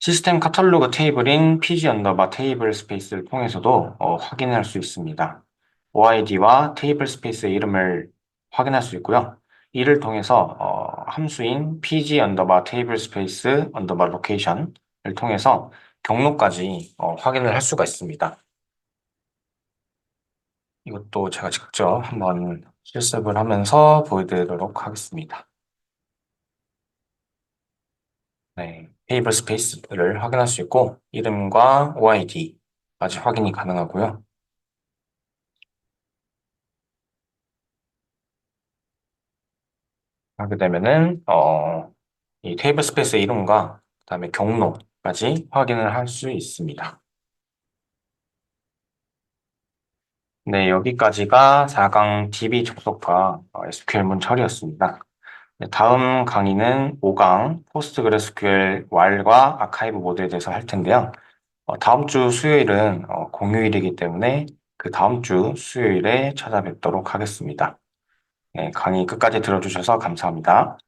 시스템 카탈로그 테이블인 pg 언더바 테이블 스페이스를 통해서도 확인할 수 있습니다. OID와 테이블 스페이스의 이름을 확인할 수 있고요. 이를 통해서 함수인 pg 언더바 테이블 스페이스 언더바 로케이션을 통해서 경로까지 확인을 할 수가 있습니다. 이것도 제가 직접 한번 실습을 하면서 보여드리도록 하겠습니다. 네, 테이블 스페이스를 확인할 수 있고, 이름과 OID까지 확인이 가능하고요. 하게 되면은, 이 테이블 스페이스의 이름과 그다음에 경로까지 확인을 할 수 있습니다. 네, 여기까지가 4강 DB 접속과 SQL문 처리였습니다. 네, 다음 강의는 5강 포스트그레스QL 왈과 아카이브 모드에 대해서 할 텐데요. 다음 주 수요일은 공휴일이기 때문에 그 다음 주 수요일에 찾아뵙도록 하겠습니다. 네, 강의 끝까지 들어주셔서 감사합니다.